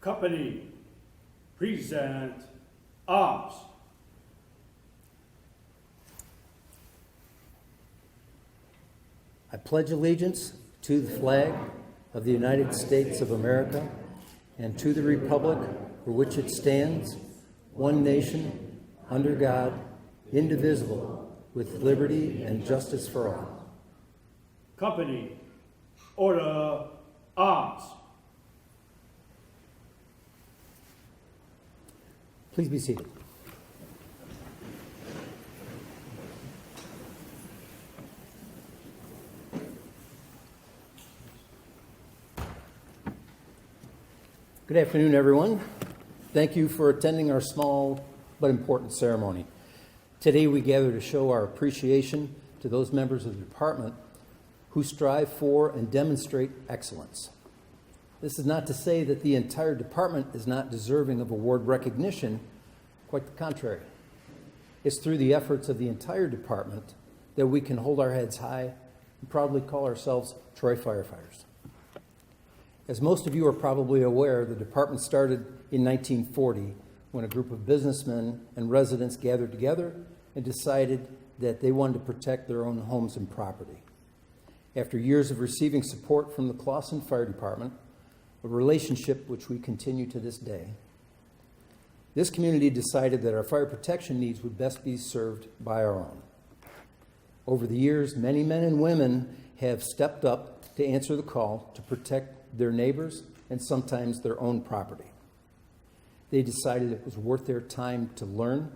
Company, present arms. I pledge allegiance to the flag of the United States of America and to the republic for which it stands, one nation, under God, indivisible, with liberty and justice for all. Company, order, arms. Please be seated. Good afternoon, everyone. Thank you for attending our small but important ceremony. Today we gather to show our appreciation to those members of the department who strive for and demonstrate excellence. This is not to say that the entire department is not deserving of award recognition, quite the contrary. It's through the efforts of the entire department that we can hold our heads high and proudly call ourselves Troy firefighters. As most of you are probably aware, the department started in 1940 when a group of businessmen and residents gathered together and decided that they wanted to protect their own homes and property. After years of receiving support from the Clawson Fire Department, a relationship which we continue to this day, this community decided that our fire protection needs would best be served by our own. Over the years, many men and women have stepped up to answer the call to protect their neighbors and sometimes their own property. They decided it was worth their time to learn,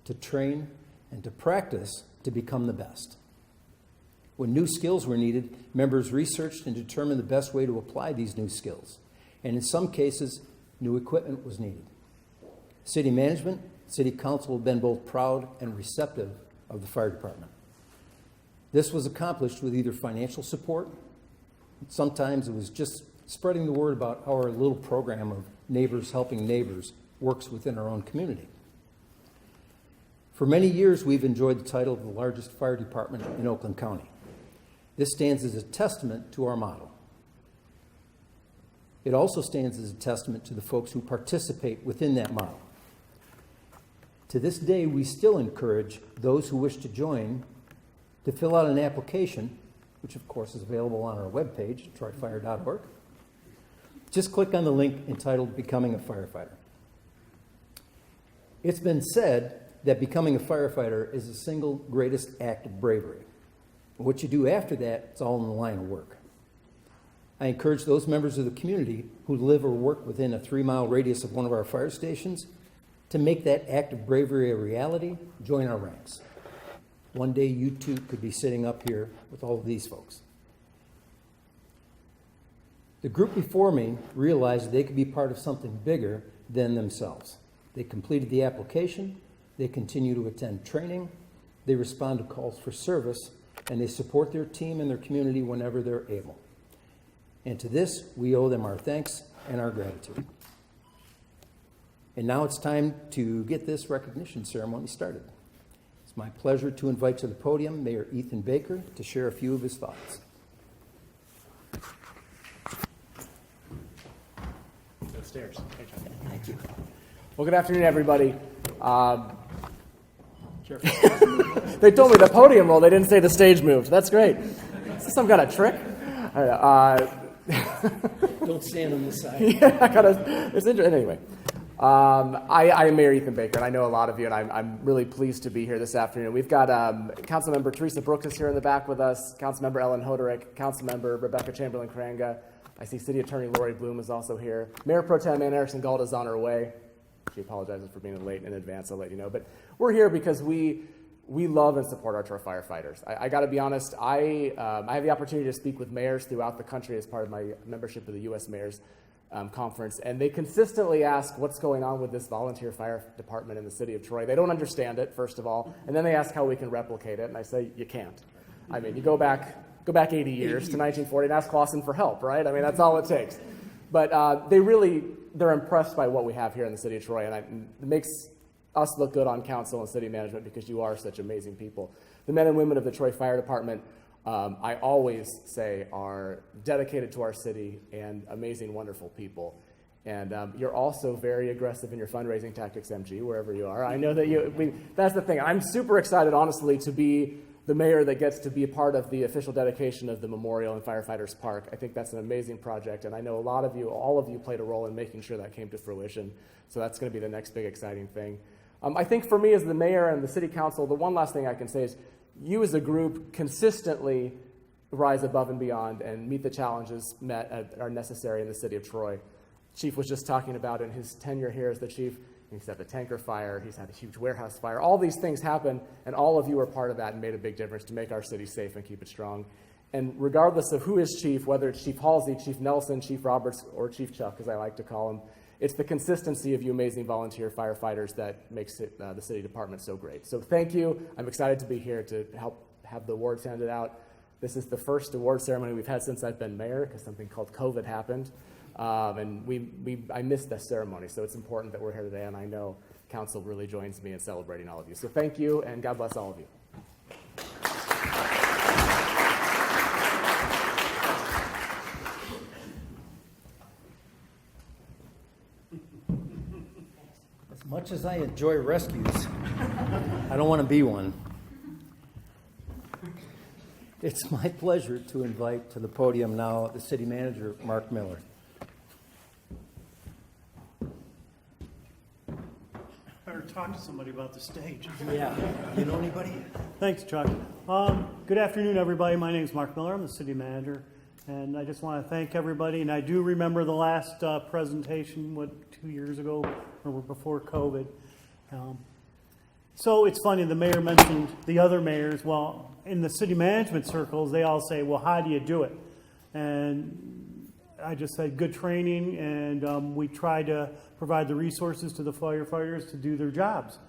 to train, and to practice to become the best. When new skills were needed, members researched and determined the best way to apply these new skills. And in some cases, new equipment was needed. City management, city council have been both proud and receptive of the fire department. This was accomplished with either financial support, sometimes it was just spreading the word about how our little program of Neighbors Helping Neighbors works within our own community. For many years, we've enjoyed the title of the largest fire department in Oakland County. This stands as a testament to our model. It also stands as a testament to the folks who participate within that model. To this day, we still encourage those who wish to join to fill out an application, which of course is available on our webpage, troyfire.org. Just click on the link entitled Becoming a Firefighter. It's been said that becoming a firefighter is the single greatest act of bravery. What you do after that, it's all in the line of work. I encourage those members of the community who live or work within a 3-mile radius of one of our fire stations to make that act of bravery a reality, join our ranks. One day you too could be sitting up here with all of these folks. The group before me realized they could be part of something bigger than themselves. They completed the application, they continue to attend training, they respond to calls for service, and they support their team and their community whenever they're able. And to this, we owe them our thanks and our gratitude. And now it's time to get this recognition ceremony started. It's my pleasure to invite to the podium Mayor Ethan Baker to share a few of his thoughts. Stairs. Thank you. Well, good afternoon, everybody. They told me the podium rolled. They didn't say the stage moved. That's great. Is this some kind of trick? Don't stand on the side. Yeah, it's interesting. Anyway, I am Mayor Ethan Baker, and I know a lot of you, and I'm really pleased to be here this afternoon. We've got Councilmember Teresa Brooks is here in the back with us, Councilmember Ellen Hoderick, Councilmember Rebecca Chamberlain-Kranga. I see City Attorney Lori Bloom is also here. Mayor Pro Tem Ann Erickson Galt is on her way. She apologizes for being late in advance, I'll let you know. But we're here because we love and support our Troy firefighters. I got to be honest, I have the opportunity to speak with mayors throughout the country as part of my membership of the U.S. Mayors Conference, and they consistently ask what's going on with this volunteer fire department in the city of Troy. They don't understand it, first of all, and then they ask how we can replicate it, and I say, you can't. I mean, you go back 80 years to 1940 and ask Clawson for help, right? I mean, that's all it takes. But they're impressed by what we have here in the city of Troy, and it makes us look good on council and city management because you are such amazing people. The men and women of the Troy Fire Department, I always say, are dedicated to our city and amazing, wonderful people. And you're also very aggressive in your fundraising tactics, MG, wherever you are. I know that that's the thing. I'm super excited, honestly, to be the mayor that gets to be a part of the official dedication of the Memorial and Firefighters Park. I think that's an amazing project, and I know a lot of you, all of you played a role in making sure that came to fruition. So that's going to be the next big exciting thing. I think for me as the mayor and the city council, the one last thing I can say is you as a group consistently rise above and beyond and meet the challenges that are necessary in the city of Troy. Chief was just talking about in his tenure here as the chief, he's had the tanker fire, he's had a huge warehouse fire. All these things happen, and all of you are part of that and made a big difference to make our city safe and keep it strong. And regardless of who is chief, whether it's Chief Halsey, Chief Nelson, Chief Roberts, or Chief Chuck, as I like to call him, it's the consistency of you amazing volunteer firefighters that makes the city department so great. So thank you. I'm excited to be here to help have the awards handed out. This is the first award ceremony we've had since I've been mayor because something called COVID happened. And I missed this ceremony, so it's important that we're here today, and I know council really joins me in celebrating all of you. So thank you, and God bless all of you. As much as I enjoy rescues, I don't want to be one. It's my pleasure to invite to the podium now the city manager, Mark Miller. Better talk to somebody about the stage. Yeah. You know anybody? Thanks, Chuck. Good afternoon, everybody. My name is Mark Miller. I'm the city manager. And I just want to thank everybody. And I do remember the last presentation, 2 years ago or before COVID. So it's funny, the mayor mentioned the other mayors. Well, in the city management circles, they all say, well, how do you do it? And I just said good training, and we try to provide the resources to the firefighters to do their jobs.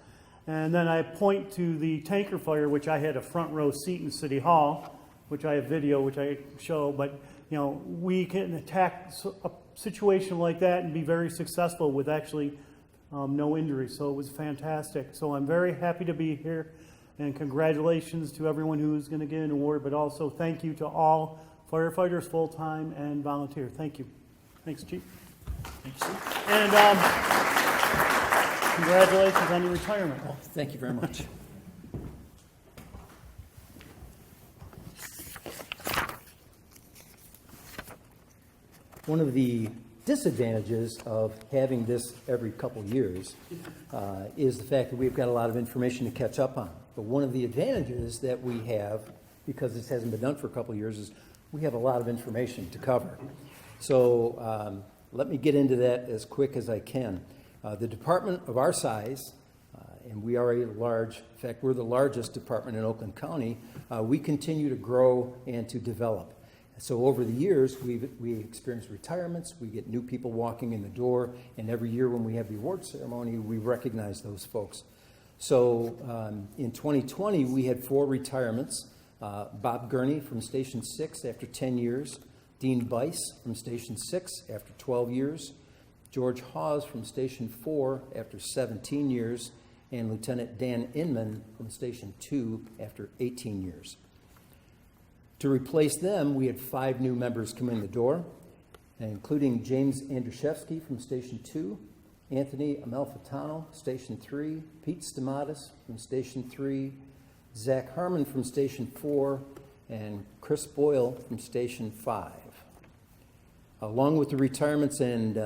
And then I point to the tanker fire, which I had a front row seat in City Hall, which I have video, which I show, but you know, we can attack a situation like that and be very successful with actually no injuries. So it was fantastic. So I'm very happy to be here, and congratulations to everyone who's going to get an award, but also thank you to all firefighters, full-time and volunteer. Thank you. Thanks, Chief. Thanks, Steve. And congratulations on your retirement. Oh, thank you very much. One of the disadvantages of having this every couple years is the fact that we've got a lot of information to catch up on. But one of the advantages that we have, because this hasn't been done for a couple years, is we have a lot of information to cover. So let me get into that as quick as I can. The department of our size, and we are a large, in fact, we're the largest department in Oakland County, we continue to grow and to develop. So over the years, we experience retirements, we get new people walking in the door, and every year when we have the award ceremony, we recognize those folks. So in 2020, we had 4 retirements. Bob Gurney from Station 6 after 10 years, Dean Bice from Station 6 after 12 years, George Hawes from Station 4 after 17 years, and Lieutenant Dan Inman from Station 2 after 18 years. To replace them, we had 5 new members come in the door, including James Andruszewski from Station 2, Anthony Amalfitano, Station 3, Pete Stamatis from Station 3, Zach Harmon from Station 4, and Chris Boyle from Station 5. Along with the retirements and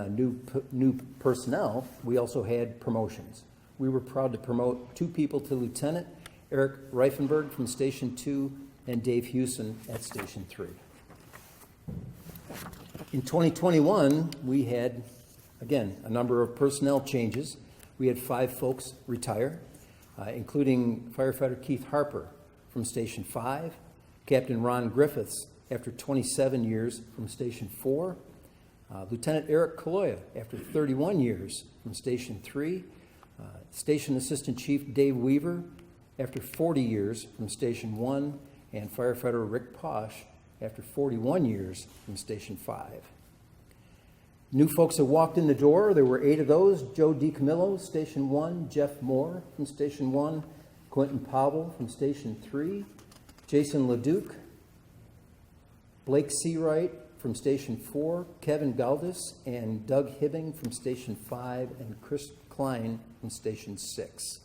new personnel, we also had promotions. We were proud to promote 2 people to lieutenant, Eric Reifenberg from Station 2 and Dave Hewson at Station 3. In 2021, we had, again, a number of personnel changes. We had 5 folks retire, including firefighter Keith Harper from Station 5, Captain Ron Griffiths after 27 years from Station 4, Lieutenant Eric Kaloya after 31 years from Station 3, Station Assistant Chief Dave Weaver after 40 years from Station 1, and firefighter Rick Posh after 41 years from Station 5. New folks that walked in the door, there were 8 of those. Joe DiCamillo, Station 1, Jeff Moore from Station 1, Quentin Powell from Station 3, Jason LeDuc, Blake Seawright from Station 4, Kevin Galdis and Doug Hibbing from Station 5, and Chris Klein from Station 6.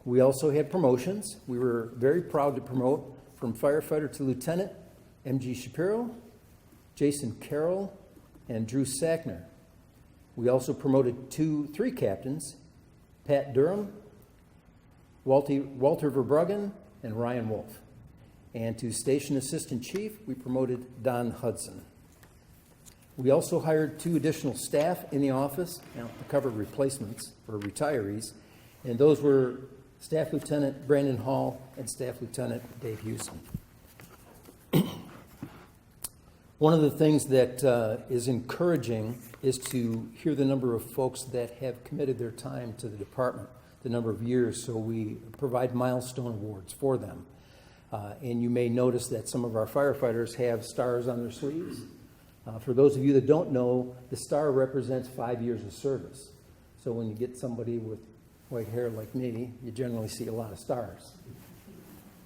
We also had promotions. We were very proud to promote from firefighter to lieutenant M.G. Shapiro, Jason Carroll, and Drew Sackner. We also promoted three captains, Pat Durham, Walter Verbruggen, and Ryan Wolf. And to station assistant chief, we promoted Don Hudson. We also hired 2 additional staff in the office to cover replacements for retirees, and those were Staff Lieutenant Brandon Hall and Staff Lieutenant Dave Houston. One of the things that is encouraging is to hear the number of folks that have committed their time to the department, the number of years, so we provide milestone awards for them. And you may notice that some of our firefighters have stars on their sleeves. For those of you that don't know, the star represents 5 years of service. So when you get somebody with white hair like me, you generally see a lot of stars.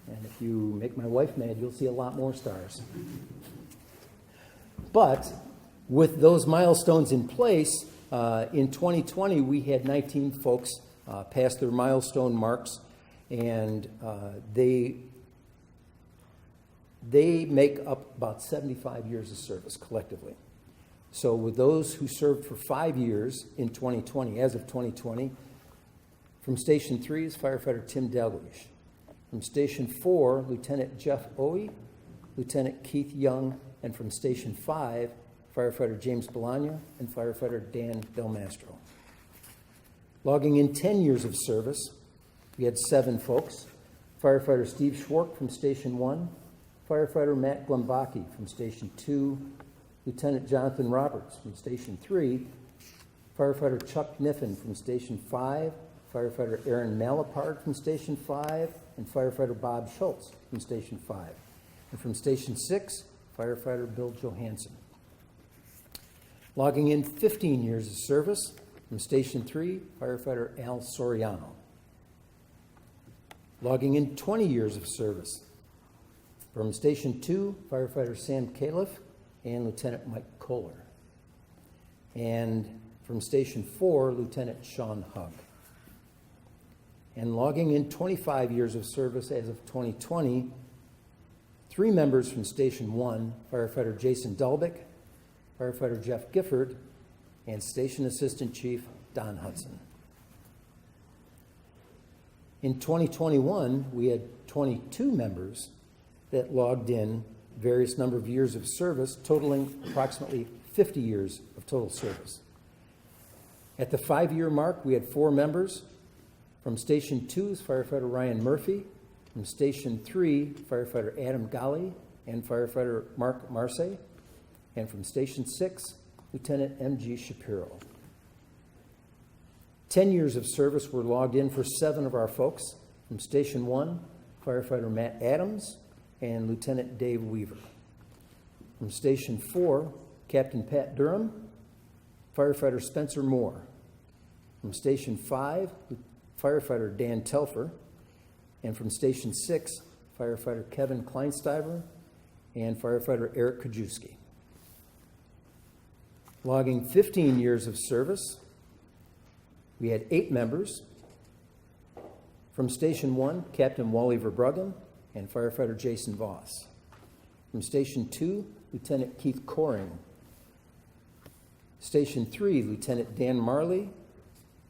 And if you make my wife mad, you'll see a lot more stars. But with those milestones in place, in 2020, we had 19 folks pass their milestone marks, and they make up about 75 years of service collectively. So with those who served for 5 years in 2020, as of 2020, from Station 3 is firefighter Tim Dalglish. From Station 4, Lieutenant Jeff Owie, Lieutenant Keith Young, and from Station 5, firefighter James Bologna and firefighter Dan Del Mastro. Logging in 10 years of service, we had 7 folks. Firefighter Steve Schwark from Station 1, firefighter Matt Glumbaki from Station 2, Lieutenant Jonathan Roberts from Station 3, firefighter Chuck Niffen from Station 5, firefighter Aaron Malapard from Station 5, and firefighter Bob Schultz from Station 5. And from Station 6, firefighter Bill Johansson. Logging in 15 years of service, from Station 3, firefighter Al Soriano. Logging in 20 years of service, from Station 2, firefighter Sam Califf and Lieutenant Mike Kohler. And from Station 4, Lieutenant Sean Hugg. And logging in 25 years of service as of 2020, 3 members from Station 1, firefighter Jason Dalbeck, firefighter Jeff Gifford, and Station Assistant Chief Don Hudson. In 2021, we had 22 members that logged in various number of years of service, totaling approximately 50 years of total service. At the 5-year mark, we had 4 members. From Station 2 is firefighter Ryan Murphy. From Station 3, firefighter Adam Golly and firefighter Mark Marseille. And from Station 6, Lieutenant M.G. Shapiro. 10 years of service were logged in for 7 of our folks. From Station 1, firefighter Matt Adams and Lieutenant Dave Weaver. From Station 4, Captain Pat Durham, firefighter Spencer Moore. From Station 5, firefighter Dan Telfer. And from Station 6, firefighter Kevin Kleinsteiber and firefighter Eric Kajewski. Logging 15 years of service, we had 8 members. From Station 1, Captain Wally Verbruggen and firefighter Jason Voss. From Station 2, Lieutenant Keith Coring. Station 3, Lieutenant Dan Marley.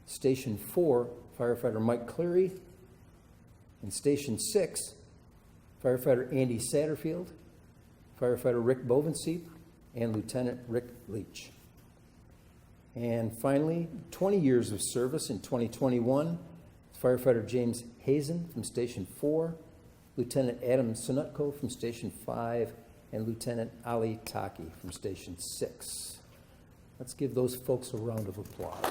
Station 4, firefighter Mike Cleary. And Station 6, firefighter Andy Satterfield, firefighter Rick Bovenseep, and Lieutenant Rick Leach. And finally, 20 years of service in 2021, firefighter James Hazen from Station 4, Lieutenant Adam Sonutko from Station 5, and Lieutenant Ali Taki from Station 6. Let's give those folks a round of applause.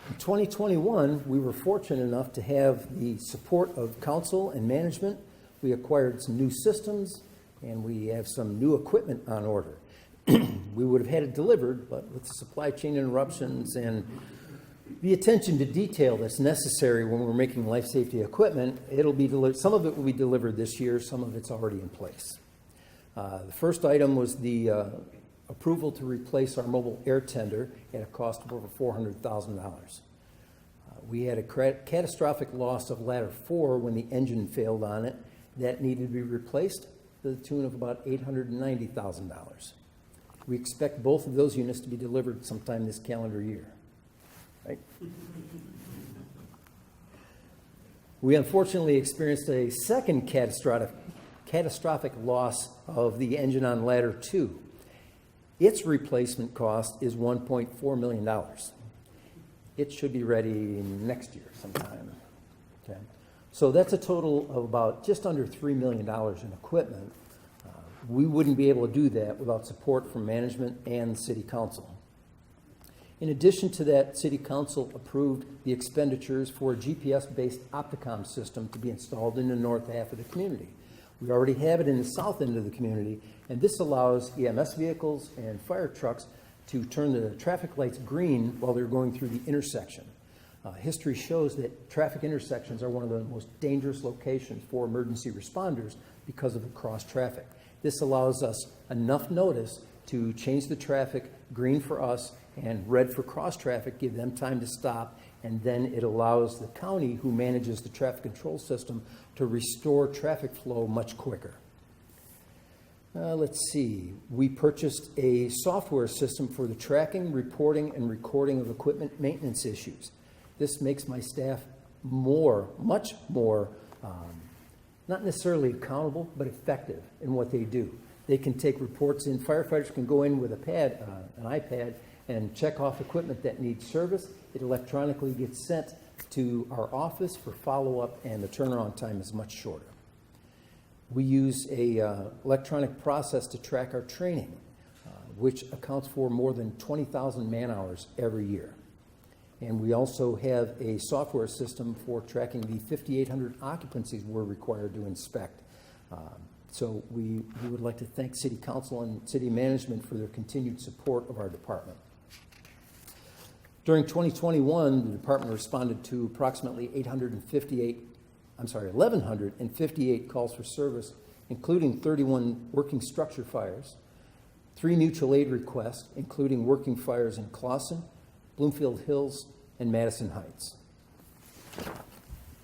In 2021, we were fortunate enough to have the support of council and management. We acquired some new systems, and we have some new equipment on order. We would have had it delivered, but with supply chain interruptions and The attention to detail that's necessary when we're making life safety equipment, it'll be delivered. Some of it will be delivered this year, some of it's already in place. The first item was the approval to replace our mobile air tender at a cost of over $400,000. We had a catastrophic loss of ladder 4 when the engine failed on it. That needed to be replaced to the tune of about $890,000. We expect both of those units to be delivered sometime this calendar year. Right? We unfortunately experienced a second catastrophic loss of the engine on ladder 2. Its replacement cost is $1.4 million. It should be ready next year sometime. Okay. So that's a total of about just under $3 million in equipment. We wouldn't be able to do that without support from management and City Council. In addition to that, City Council approved the expenditures for a GPS-based Opticom system to be installed in the north half of the community. We already have it in the south end of the community, and this allows EMS vehicles and fire trucks to turn the traffic lights green while they're going through the intersection. History shows that traffic intersections are one of the most dangerous locations for emergency responders because of the cross traffic. This allows us enough notice to change the traffic green for us and red for cross traffic, give them time to stop, and then it allows the county, who manages the traffic control system, to restore traffic flow much quicker. Let's see. We purchased a software system for the tracking, reporting, and recording of equipment maintenance issues. This makes my staff much more, not necessarily accountable, but effective in what they do. They can take reports in. Firefighters can go in with an iPad, and check off equipment that needs service. It electronically gets sent to our office for follow-up, and the turnaround time is much shorter. We use a electronic process to track our training, which accounts for more than 20,000 man-hours every year. And we also have a software system for tracking the 5,800 occupancies we're required to inspect. So we would like to thank City Council and City Management for their continued support of our department. During 2021, the department responded to approximately 1,158 calls for service, including 31 working structure fires, 3 mutual aid requests, including working fires in Clawson, Bloomfield Hills, and Madison Heights.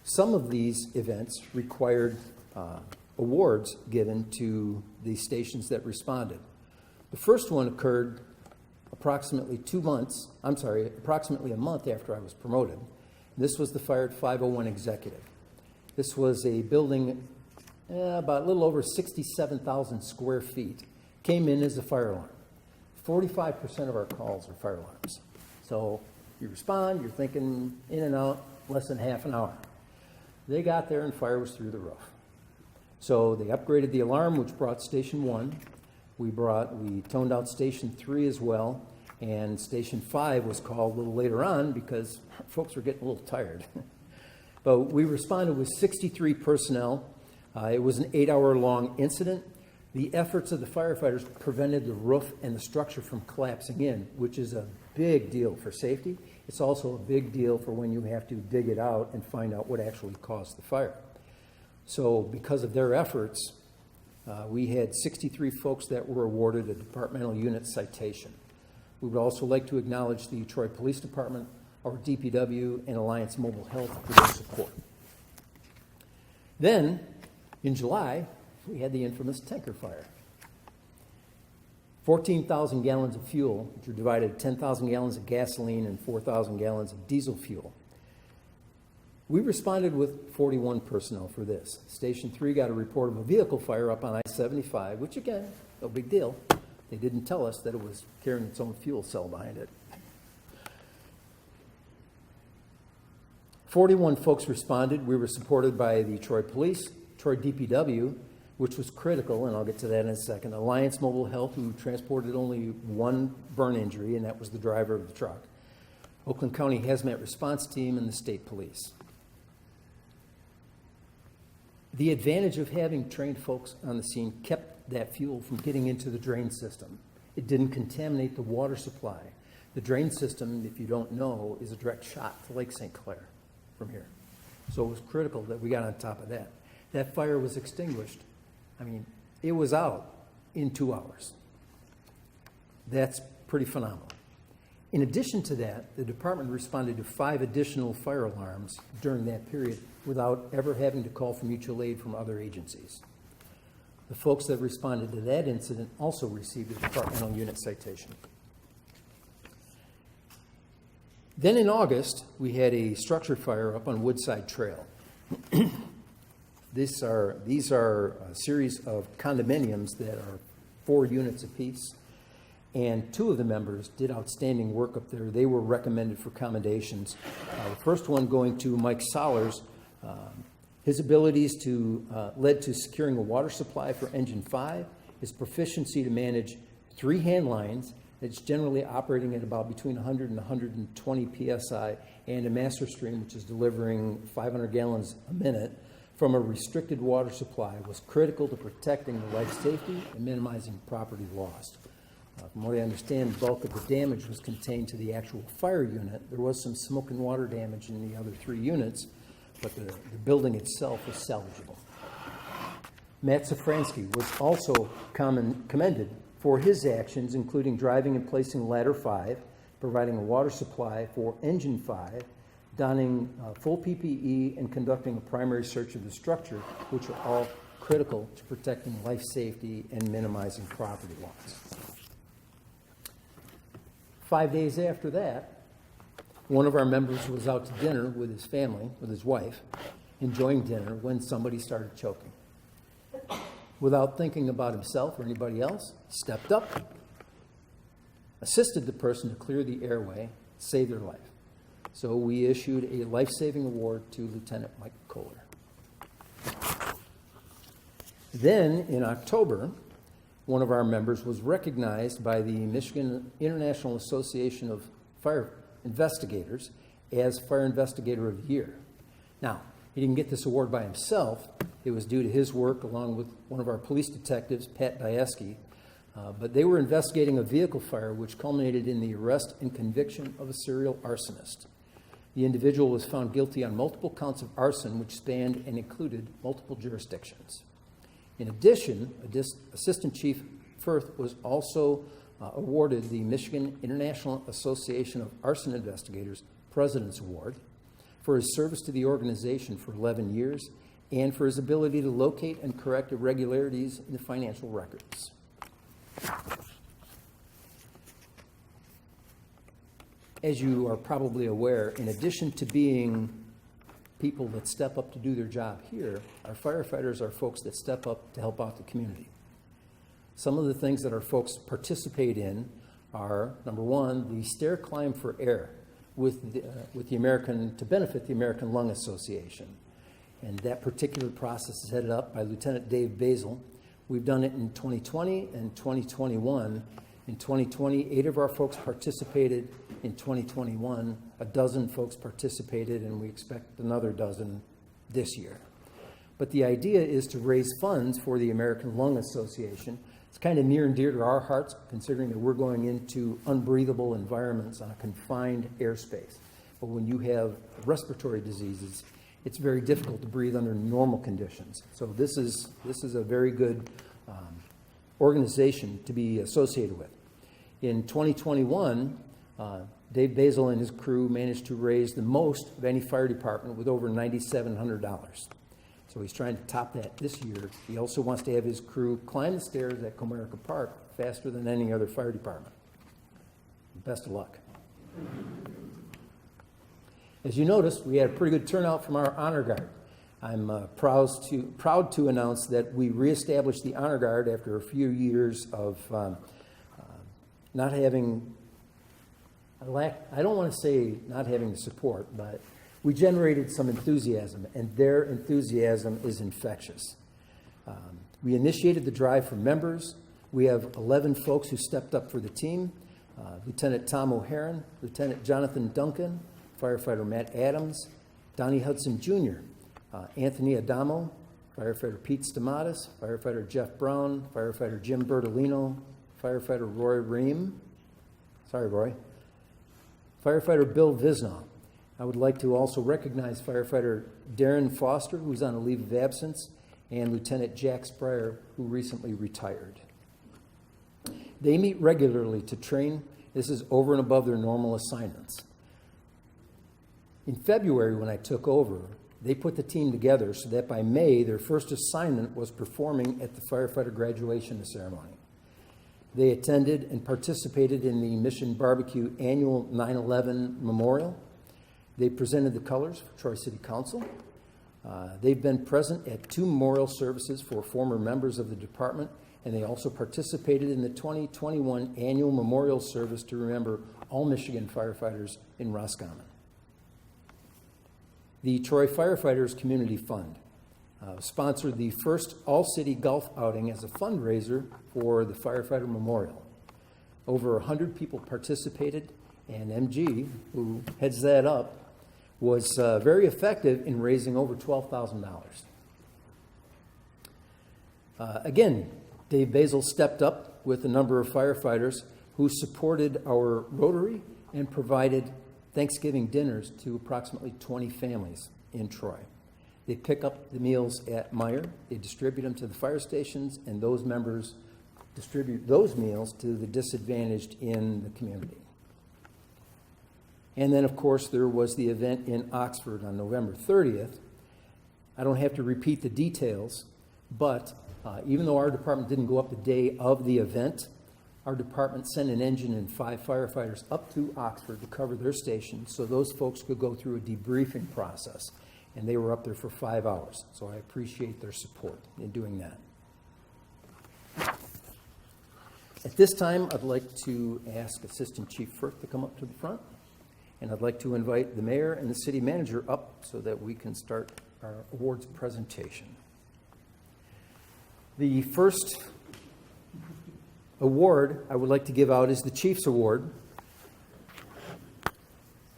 Some of these events required awards given to the stations that responded. The first one occurred approximately a month after I was promoted. This was the fire at 501 Executive. This was a building about a little over 67,000 square feet. Came in as a fire alarm. 45% of our calls are fire alarms. So you respond, you're thinking in and out, less than half an hour. They got there and fire was through the roof. So they upgraded the alarm, which brought Station 1. We toned out Station 3 as well, and Station 5 was called a little later on because folks were getting a little tired. But we responded with 63 personnel. It was an 8-hour-long incident. The efforts of the firefighters prevented the roof and the structure from collapsing in, which is a big deal for safety. It's also a big deal for when you have to dig it out and find out what actually caused the fire. So because of their efforts, we had 63 folks that were awarded a departmental unit citation. We would also like to acknowledge the Troy Police Department, our DPW, and Alliance Mobile Health for their support. Then, in July, we had the infamous tanker fire. 14,000 gallons of fuel, which were divided 10,000 gallons of gasoline and 4,000 gallons of diesel fuel. We responded with 41 personnel for this. Station 3 got a report of a vehicle fire up on I-75, which again, no big deal. They didn't tell us that it was carrying its own fuel cell behind it. 41 folks responded. We were supported by the Troy Police, Troy DPW, which was critical, and I'll get to that in a second. Alliance Mobile Health, who transported only one burn injury, and that was the driver of the truck. Oakland County Hazmat Response Team, and the State Police. The advantage of having trained folks on the scene kept that fuel from getting into the drain system. It didn't contaminate the water supply. The drain system, if you don't know, is a direct shot to Lake St. Clair from here. So it was critical that we got on top of that. That fire was extinguished. I mean, it was out in 2 hours. That's pretty phenomenal. In addition to that, the department responded to 5 additional fire alarms during that period without ever having to call for mutual aid from other agencies. The folks that responded to that incident also received a departmental unit citation. Then in August, we had a structure fire up on Woodside Trail. These are a series of condominiums that are 4 units apiece, and 2 of the members did outstanding work up there. They were recommended for commendations. The first one going to Mike Solers. His abilities led to securing a water supply for Engine 5, his proficiency to manage 3 hand lines that's generally operating at about between 100 and 120 psi, and a master stream which is delivering 500 gallons a minute from a restricted water supply was critical to protecting the life safety and minimizing property loss. From what I understand, the bulk of the damage was contained to the actual fire unit. There was some smoke and water damage in the other 3 units, but the building itself was salvageable. Matt Safransky was also commended for his actions, including driving and placing Ladder 5, providing a water supply for Engine 5, donning full PPE, and conducting a primary search of the structure, which are all critical to protecting life safety and minimizing property loss. 5 days after that, one of our members was out to dinner with his family, with his wife, enjoying dinner when somebody started choking. Without thinking about himself or anybody else, stepped up, assisted the person to clear the airway, saved their life. So we issued a life-saving award to Lieutenant Mike Kohler. Then, in October, one of our members was recognized by the Michigan International Association of Fire Investigators as Fire Investigator of the Year. Now, he didn't get this award by himself. It was due to his work along with one of our police detectives, Pat Diesky, but they were investigating a vehicle fire which culminated in the arrest and conviction of a serial arsonist. The individual was found guilty on multiple counts of arson, which spanned and included multiple jurisdictions. In addition, Assistant Chief Firth was also awarded the Michigan International Association of Arson Investigators President's Award for his service to the organization for 11 years and for his ability to locate and correct irregularities in the financial records. As you are probably aware, in addition to being people that step up to do their job here, our firefighters are folks that step up to help out the community. Some of the things that our folks participate in are, number one, the stair climb for air with the American, to benefit the American Lung Association. And that particular process is headed up by Lieutenant Dave Basil. We've done it in 2020 and 2021. In 2020, 8 of our folks participated. In 2021, a dozen folks participated, and we expect another dozen this year. But the idea is to raise funds for the American Lung Association. It's kind of near and dear to our hearts, considering that we're going into unbreathable environments on a confined airspace. But when you have respiratory diseases, it's very difficult to breathe under normal conditions. So this is a very good organization to be associated with. In 2021, Dave Basil and his crew managed to raise the most of any fire department with over $9,700. So he's trying to top that this year. He also wants to have his crew climb the stairs at Comerica Park faster than any other fire department. Best of luck. As you noticed, we had a pretty good turnout from our Honor Guard. I'm proud to announce that we reestablished the Honor Guard after a few years of not having, I don't want to say not having the support, but we generated some enthusiasm, and their enthusiasm is infectious. We initiated the drive for members. We have 11 folks who stepped up for the team. Lieutenant Tom O'Haron, Lieutenant Jonathan Duncan, Firefighter Matt Adams, Donnie Hudson Jr., Anthony Adamo, Firefighter Pete Stamatis, Firefighter Jeff Brown, Firefighter Jim Bertolino, Firefighter Roy Ream, sorry Roy, Firefighter Bill Visnaw. I would like to also recognize firefighter Darren Foster, who's on a leave of absence, and Lieutenant Jack Spryer, who recently retired. They meet regularly to train. This is over and above their normal assignments. In February, when I took over, they put the team together so that by May, their first assignment was performing at the firefighter graduation ceremony. They attended and participated in the Mission Barbecue annual 9/11 memorial. They presented the colors for Troy City Council. They've been present at 2 memorial services for former members of the department, and they also participated in the 2021 annual memorial service to remember all Michigan firefighters in Roscommon. The Troy Firefighters Community Fund sponsored the first all-city golf outing as a fundraiser for the firefighter memorial. Over 100 people participated, and MG, who heads that up, was very effective in raising over $12,000. Again, Dave Basil stepped up with a number of firefighters who supported our Rotary and provided Thanksgiving dinners to approximately 20 families in Troy. They pick up the meals at Meyer, they distribute them to the fire stations, and those members distribute those meals to the disadvantaged in the community. And then, of course, there was the event in Oxford on November 30th. I don't have to repeat the details, but even though our department didn't go up the day of the event, our department sent an engine and 5 firefighters up to Oxford to cover their station so those folks could go through a debriefing process. And they were up there for 5 hours. So I appreciate their support in doing that. At this time, I'd like to ask Assistant Chief Firth to come up to the front. And I'd like to invite the mayor and the city manager up so that we can start our awards presentation. The first award I would like to give out is the Chief's Award.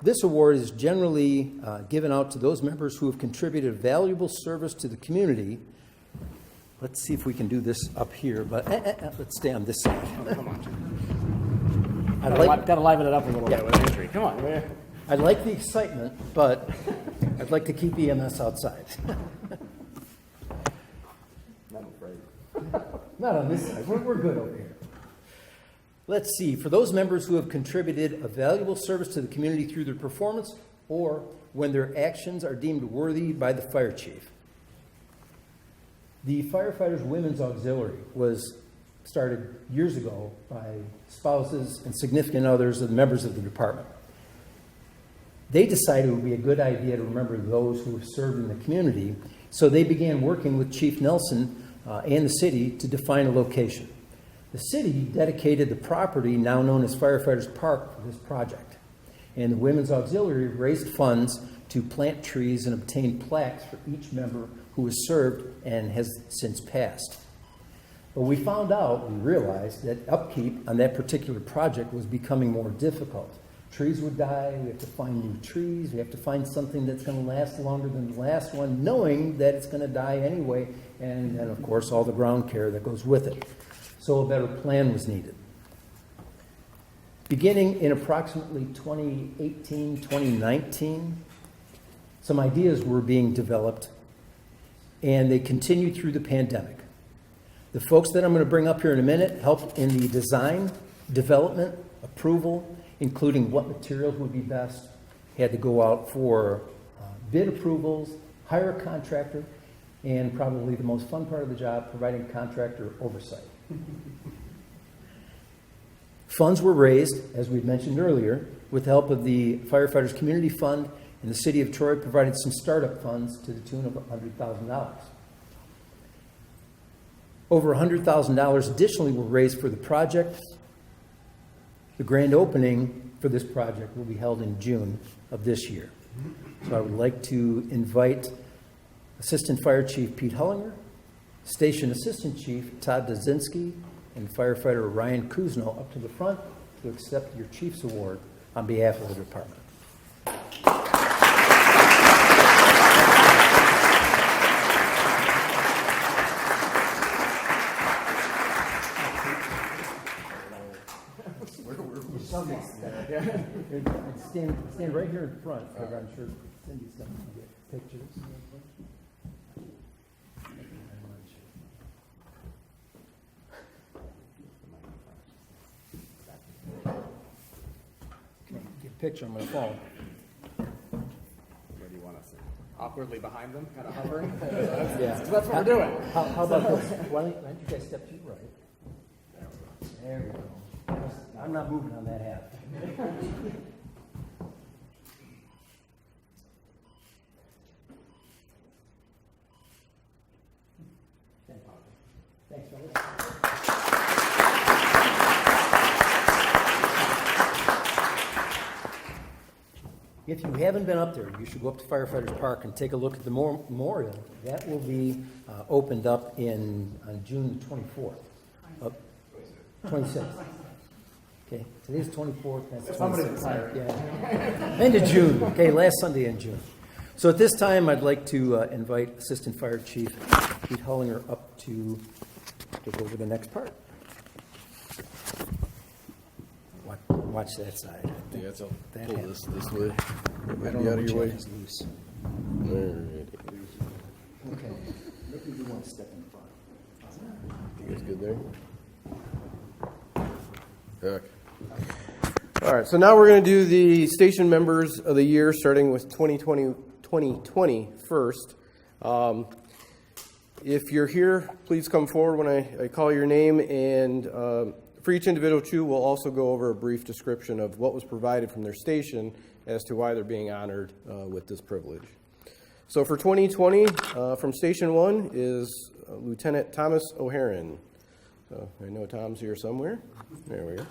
This award is generally given out to those members who have contributed valuable service to the community. Let's see if we can do this up here, but let's stay on this side. Oh, come on. Gotta liven it up a little bit with Andrew. Come on, man. I like the excitement, but I'd like to keep EMS outside. I'm afraid. Not on this side. We're good over here. Let's see. For those members who have contributed a valuable service to the community through their performance or when their actions are deemed worthy by the fire chief. The Firefighters Women's Auxiliary was started years ago by spouses and significant others of the members of the department. They decided it would be a good idea to remember those who have served in the community, so they began working with Chief Nelson and the city to define a location. The city dedicated the property now known as Firefighters Park for this project, and the Women's Auxiliary raised funds to plant trees and obtain plaques for each member who has served and has since passed. But we realized that upkeep on that particular project was becoming more difficult. Trees would die, we have to find new trees, we have to find something that's going to last longer than the last one, knowing that it's going to die anyway, and of course all the ground care that goes with it. So a better plan was needed. Beginning in approximately 2018, 2019, some ideas were being developed, and they continued through the pandemic. The folks that I'm going to bring up here in a minute helped in the design, development, approval, including what materials would be best, had to go out for bid approvals, hire a contractor, and probably the most fun part of the job, providing contractor oversight. Funds were raised, as we mentioned earlier, with the help of the Firefighters Community Fund, and the City of Troy provided some startup funds to the tune of $100,000. Over $100,000 additionally were raised for the project. The grand opening for this project will be held in June of this year. So I would like to invite Assistant Fire Chief Pete Hullinger, Station Assistant Chief Todd Dazinski, and Firefighter Ryan Kuzno up to the front to accept your Chief's Award on behalf of the department. Stand right here in front, because I'm sure Cindy's going to get pictures. Get a picture on my phone. Where do you want us? Awkwardly behind them, kind of hovering? Yeah. That's what we're doing. How about this? Why don't you guys step to your right? There we go. I'm not moving on that half. Thanks, fellas. If you haven't been up there, you should go up to Firefighters Park and take a look at the memorial. That will be opened up on June the 24th. 26th. Okay, today's 24th, that's 26th. Yeah. End of June, okay, last Sunday in June. So at this time, I'd like to invite Assistant Fire Chief Pete Hullinger up to go over the next part. Watch that side. Yeah, so That pull happens. this way. I Might don't be know out of which your way. end is loose. Alright. Okay. Maybe you want to step in front. You guys good there? Okay. All right, so now we're going to do the station members of the year, starting with 2020 first. If you're here, please come forward when I call your name, and for each individual too, we'll also go over a brief description of what was provided from their station as to why they're being honored with this privilege. So for 2020, from Station 1 is Lieutenant Thomas O'Haran. So I know Tom's here somewhere. There we go.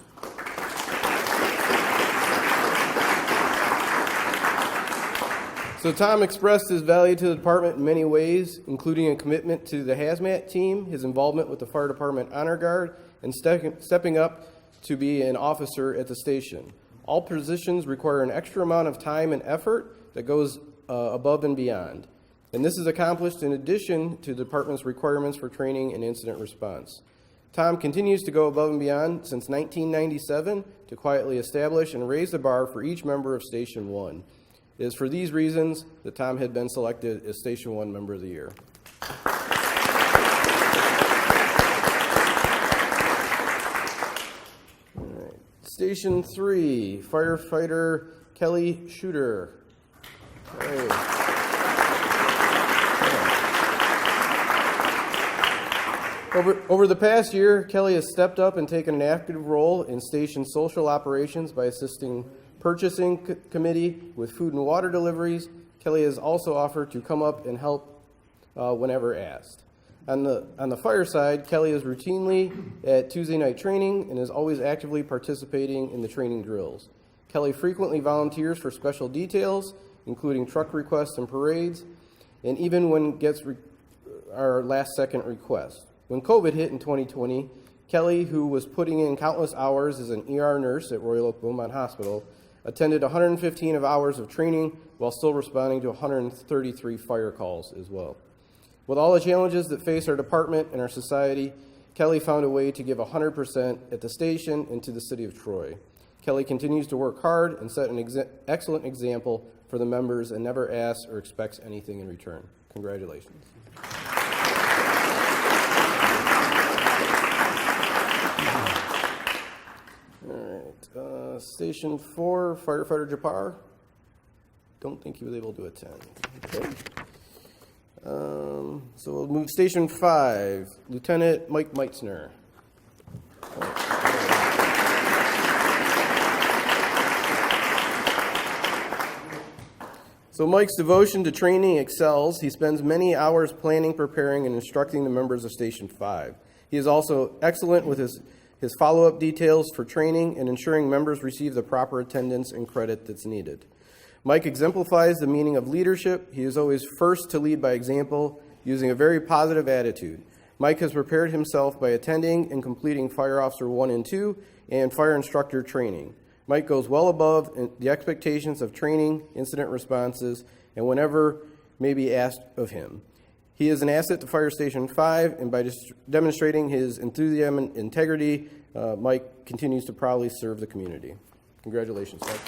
So Tom expressed his value to the department in many ways, including a commitment to the hazmat team, his involvement with the fire department honor guard, and stepping up to be an officer at the station. All positions require an extra amount of time and effort that goes above and beyond. And this is accomplished in addition to the department's requirements for training and incident response. Tom continues to go above and beyond since 1997 to quietly establish and raise the bar for each member of Station 1. It is for these reasons that Tom had been selected as Station 1 Member of the Year. All right. Station 3, Firefighter Kelly Shooter. Okay. Over the past year, Kelly has stepped up and taken an active role in station social operations by assisting purchasing committee with food and water deliveries. Kelly has also offered to come up and help whenever asked. On the fire side, Kelly is routinely at Tuesday night training and is always actively participating in the training drills. Kelly frequently volunteers for special details, including truck requests and parades, and even when gets our last-second requests. When COVID hit in 2020, Kelly, who was putting in countless hours as an ER nurse at Royal Oak Beaumont Hospital, attended 115 hours of training while still responding to 133 fire calls as well. With all the challenges that face our department and our society, Kelly found a way to give 100% at the station and to the city of Troy. Kelly continues to work hard and set an excellent example for the members and never asks or expects anything in return. Congratulations. All right, Station 4, Firefighter Japar. Don't think he was able to attend. Okay. So we'll move Station 5, Lieutenant Mike Meitzner. So Mike's devotion to training excels. He spends many hours planning, preparing, and instructing the members of Station 5. He is also excellent with his follow-up details for training and ensuring members receive the proper attendance and credit that's needed. Mike exemplifies the meaning of leadership. He is always first to lead by example, using a very positive attitude. Mike has prepared himself by attending and completing Fire Officer 1 and 2 and Fire Instructor training. Mike goes well above the expectations of training, incident responses, and whenever may be asked of him. He is an asset to Fire Station 5, and by demonstrating his enthusiasm and integrity, Mike continues to proudly serve the community. Congratulations, Doug.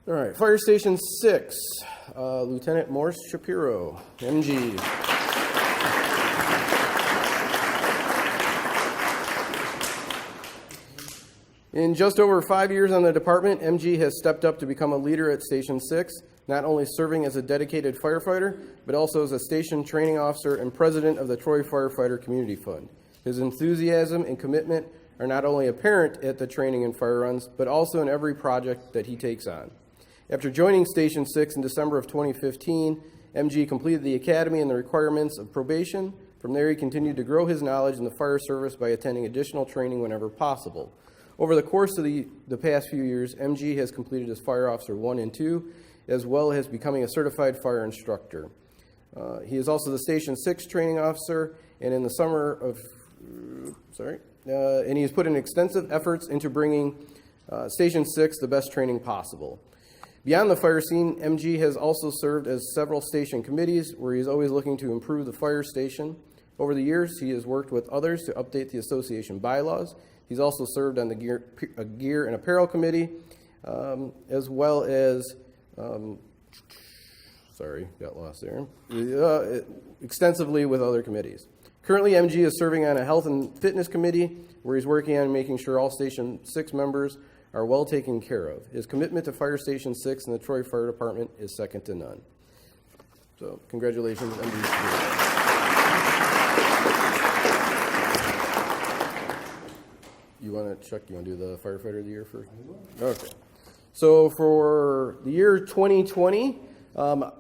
All right, Fire Station 6, Lieutenant Morse Shapiro, MG. In just over 5 years on the department, MG has stepped up to become a leader at Station 6, not only serving as a dedicated firefighter, but also as a station training officer and president of the Troy Firefighter Community Fund. His enthusiasm and commitment are not only apparent at the training and fire runs, but also in every project that he takes on. After joining Station 6 in December of 2015, MG completed the academy and the requirements of probation. From there, he continued to grow his knowledge in the fire service by attending additional training whenever possible. Over the course of the past few years, MG has completed his Fire Officer 1 and 2, as well as becoming a certified fire instructor. He is also the Station 6 training officer, and in the summer of, and he has put in extensive efforts into bringing Station 6 the best training possible. Beyond the fire scene, MG has also served as several station committees where he is always looking to improve the fire station. Over the years, he has worked with others to update the association bylaws. He's also served on the gear and apparel committee, as well as, got lost there, extensively with other committees. Currently, MG is serving on a health and fitness committee where he's working on making sure all Station 6 members are well taken care of. His commitment to Fire Station 6 and the Troy Fire Department is second to none. So, congratulations, MG. You want to, Chuck, you want to do the Firefighter of the Year first? Okay. So for the year 2020,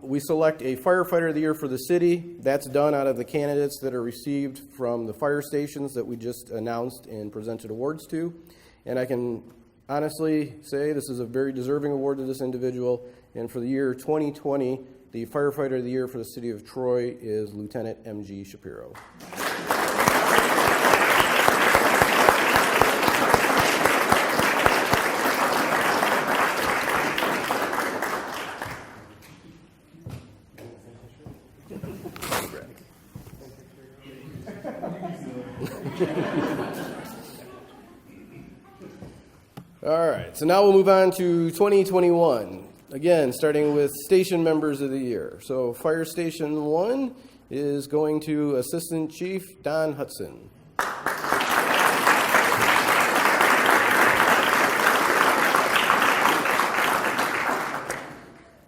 we select a Firefighter of the Year for the city. That's done out of the candidates that are received from the fire stations that we just announced and presented awards to. And I can honestly say this is a very deserving award to this individual. And for the year 2020, the Firefighter of the Year for the city of Troy is Lieutenant MG Shapiro. All right, so now we'll move on to 2021. Again, starting with Station Members of the Year. So Fire Station 1 is going to Assistant Chief Don Hudson.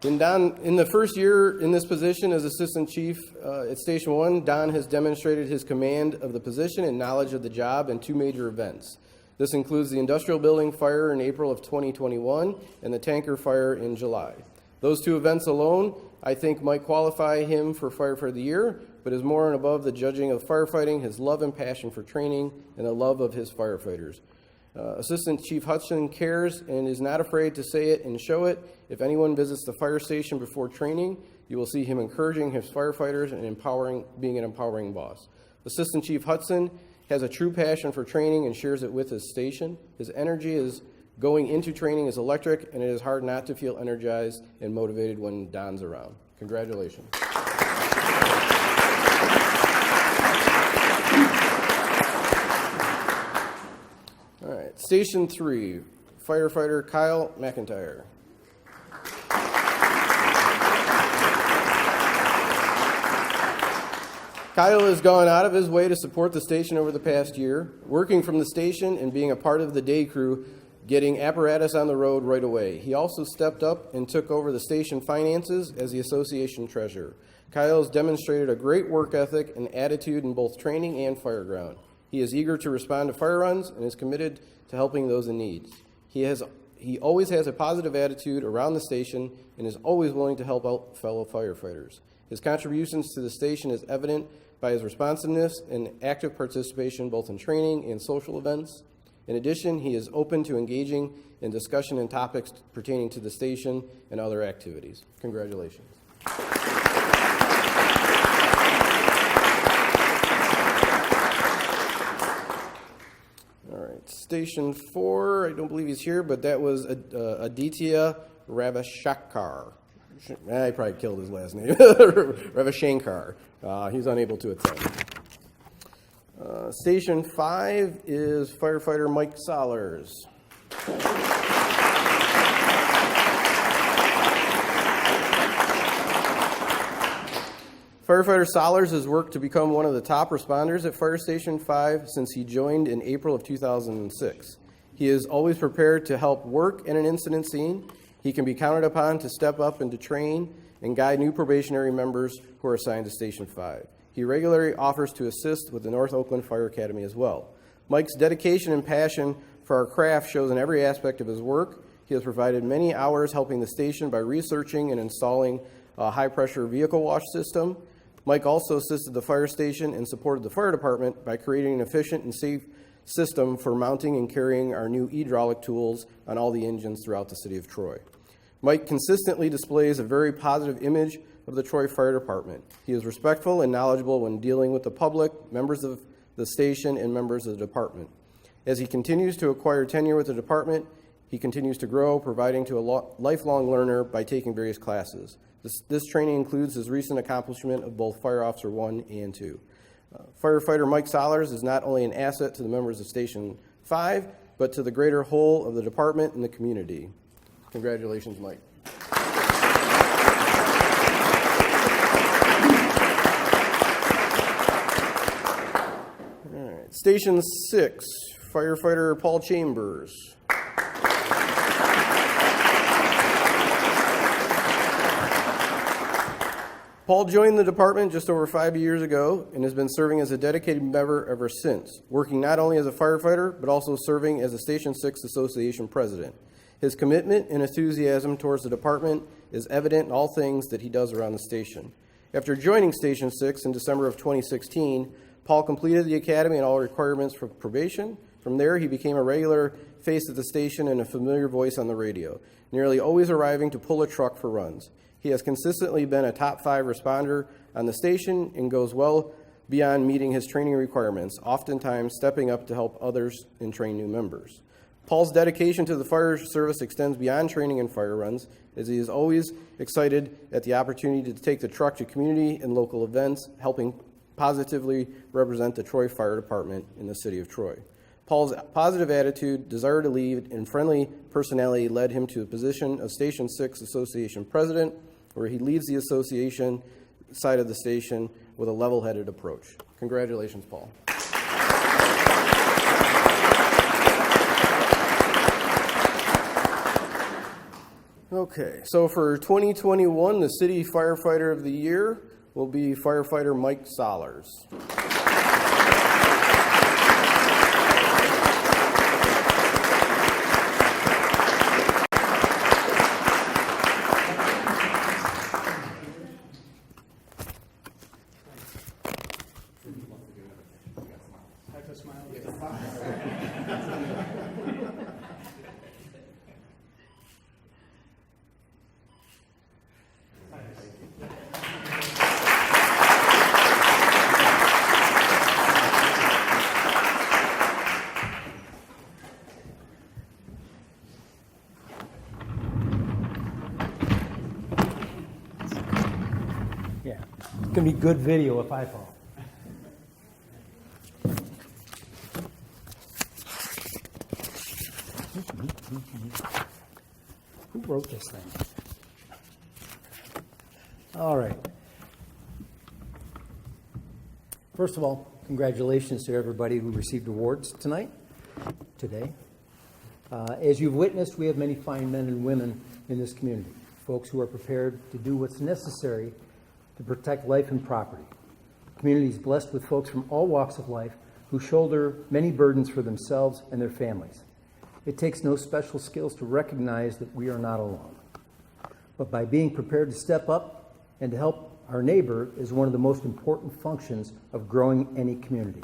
In the first year in this position as Assistant Chief at Station 1, Don has demonstrated his command of the position and knowledge of the job in two major events. This includes the industrial building fire in April of 2021 and the tanker fire in July. Those two events alone, I think, might qualify him for Firefighter of the Year, but is more and above the judging of firefighting, his love and passion for training, and the love of his firefighters. Assistant Chief Hudson cares and is not afraid to say it and show it. If anyone visits the fire station before training, you will see him encouraging his firefighters and being an empowering boss. Assistant Chief Hudson has a true passion for training and shares it with his station. His energy is going into training is electric, and it is hard not to feel energized and motivated when Don's around. Congratulations. All right, Station 3, Firefighter Kyle McIntyre. Kyle has gone out of his way to support the station over the past year, working from the station and being a part of the day crew, getting apparatus on the road right away. He also stepped up and took over the station finances as the association treasurer. Kyle has demonstrated a great work ethic and attitude in both training and fireground. He is eager to respond to fire runs and is committed to helping those in need. He always has a positive attitude around the station and is always willing to help out fellow firefighters. His contributions to the station is evident by his responsiveness and active participation both in training and social events. In addition, he is open to engaging in discussion and topics pertaining to the station and other activities. Congratulations. All right, Station 4, I don't believe he's here, but that was Aditya Ravashankar. I probably killed his last name. Ravashankar. He's unable to attend. Station 5 is firefighter Mike Solers. Firefighter Solers has worked to become one of the top responders at Fire Station 5 since he joined in April of 2006. He is always prepared to help work in an incident scene. He can be counted upon to step up and to train and guide new probationary members who are assigned to Station 5. He regularly offers to assist with the North Oakland Fire Academy as well. Mike's dedication and passion for our craft shows in every aspect of his work. He has provided many hours helping the station by researching and installing a high-pressure vehicle wash system. Mike also assisted the fire station and supported the fire department by creating an efficient and safe system for mounting and carrying our new hydraulic tools on all the engines throughout the city of Troy. Mike consistently displays a very positive image of the Troy Fire Department. He is respectful and knowledgeable when dealing with the public, members of the station, and members of the department. As he continues to acquire tenure with the department, he continues to grow, providing to a lifelong learner by taking various classes. This training includes his recent accomplishment of both Fire Officer 1 and 2. Firefighter Mike Solers is not only an asset to the members of Station 5, but to the greater whole of the department and the community. Congratulations, Mike. All right. Station 6, Firefighter Paul Chambers. Paul joined the department just over 5 years ago and has been serving as a dedicated member ever since, working not only as a firefighter, but also serving as a Station 6 Association president. His commitment and enthusiasm towards the department is evident in all things that he does around the station. After joining Station 6 in December of 2016, Paul completed the academy and all requirements for probation. From there, he became a regular face at the station and a familiar voice on the radio, nearly always arriving to pull a truck for runs. He has consistently been a top 5 responder on the station and goes well beyond meeting his training requirements, oftentimes stepping up to help others and train new members. Paul's dedication to the fire service extends beyond training and fire runs, as he is always excited at the opportunity to take the truck to community and local events, helping positively represent the Troy Fire Department in the city of Troy. Paul's positive attitude, desire to lead, and friendly personality led him to the position of Station 6 Association President, where he leads the association side of the station with a level-headed approach. Congratulations, Paul. Okay, so for 2021, the City Firefighter of the Year will be Firefighter Mike Solers. Yeah, it's gonna be good video if I fall. Who wrote this thing? All right. First of all, congratulations to everybody who received awards today. As you've witnessed, we have many fine men and women in this community, folks who are prepared to do what's necessary to protect life and property. The community is blessed with folks from all walks of life who shoulder many burdens for themselves and their families. It takes no special skills to recognize that we are not alone. But by being prepared to step up and to help our neighbor is one of the most important functions of growing any community.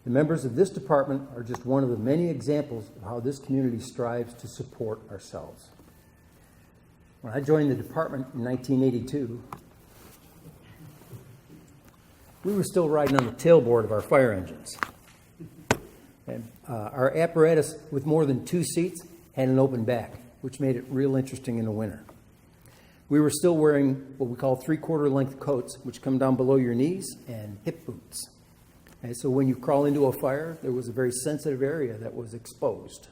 The members of this department are just one of the many examples of how this community strives to support ourselves. When I joined the department in 1982, we were still riding on the tailboard of our fire engines. And our apparatus with more than 2 seats had an open back, which made it real interesting in the winter. We were still wearing what we call 3/4 length coats, which come down below your knees, and hip boots. And so when you crawl into a fire, there was a very sensitive area that was exposed.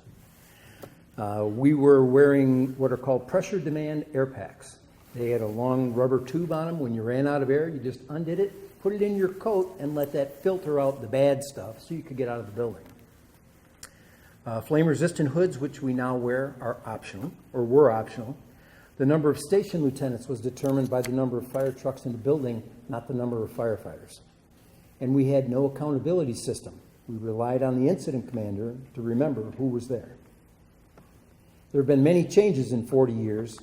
We were wearing what are called pressure demand air packs. They had a long rubber tube on them. When you ran out of air, you just undid it, put it in your coat, and let that filter out the bad stuff so you could get out of the building. Flame-resistant hoods, which we now wear, are optional, or were optional. The number of station lieutenants was determined by the number of fire trucks in the building, not the number of firefighters. And we had no accountability system. We relied on the incident commander to remember who was there. There have been many changes in 40 years,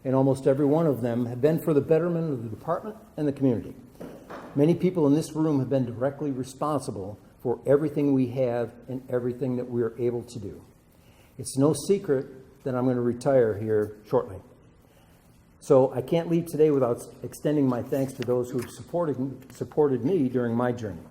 and almost every one of them have been for the betterment of the department and the community. Many people in this room have been directly responsible for everything we have and everything that we are able to do. It's no secret that I'm going to retire here shortly. So I can't leave today without extending my thanks to those who have supported me during my journey.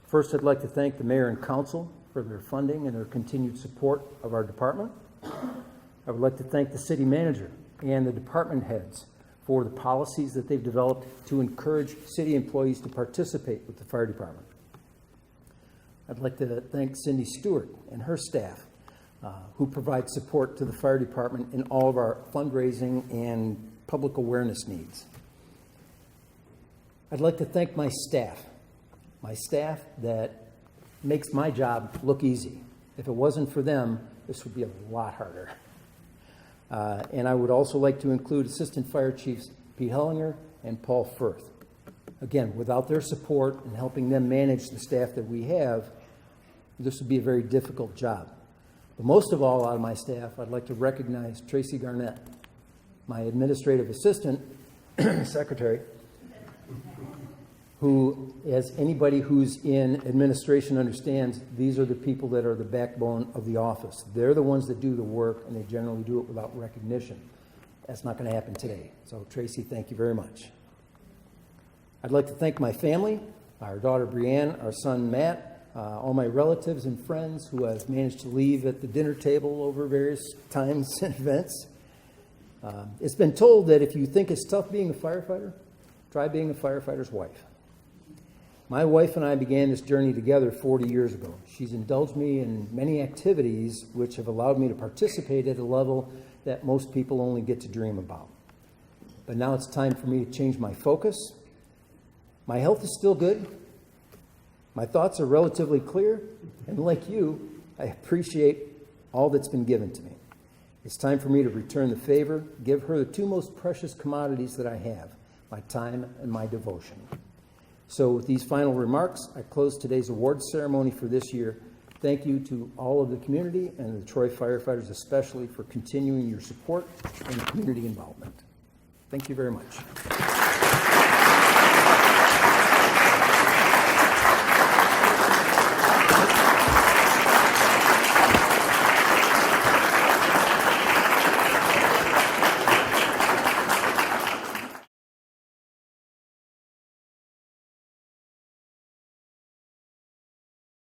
First, I'd like to thank the mayor and council for their funding and their continued support of our department. I would like to thank the city manager and the department heads for the policies that they've developed to encourage city employees to participate with the fire department. I'd like to thank Cindy Stewart and her staff who provide support to the fire department in all of our fundraising and public awareness needs. I'd like to thank my staff that makes my job look easy. If it wasn't for them, this would be a lot harder. And I would also like to include Assistant Fire Chiefs Pete Hellinger and Paul Firth. Again, without their support and helping them manage the staff that we have, this would be a very difficult job. But most of all, out of my staff, I'd like to recognize Tracy Garnett, my administrative assistant, secretary, who, as anybody who's in administration understands, these are the people that are the backbone of the office. They're the ones that do the work, and they generally do it without recognition. That's not going to happen today. So, Tracy, thank you very much. I'd like to thank my family, our daughter Brianne, our son Matt, all my relatives and friends who I've managed to leave at the dinner table over various times and events. It's been told that if you think it's tough being a firefighter, try being a firefighter's wife. My wife and I began this journey together 40 years ago. She's indulged me in many activities which have allowed me to participate at a level that most people only get to dream about. But now it's time for me to change my focus. My health is still good. My thoughts are relatively clear. And like you, I appreciate all that's been given to me. It's time for me to return the favor, give her the two most precious commodities that I have, my time and my devotion. So with these final remarks, I close today's awards ceremony for this year. Thank you to all of the community and the Troy firefighters especially for continuing your support and community involvement. Thank you very much.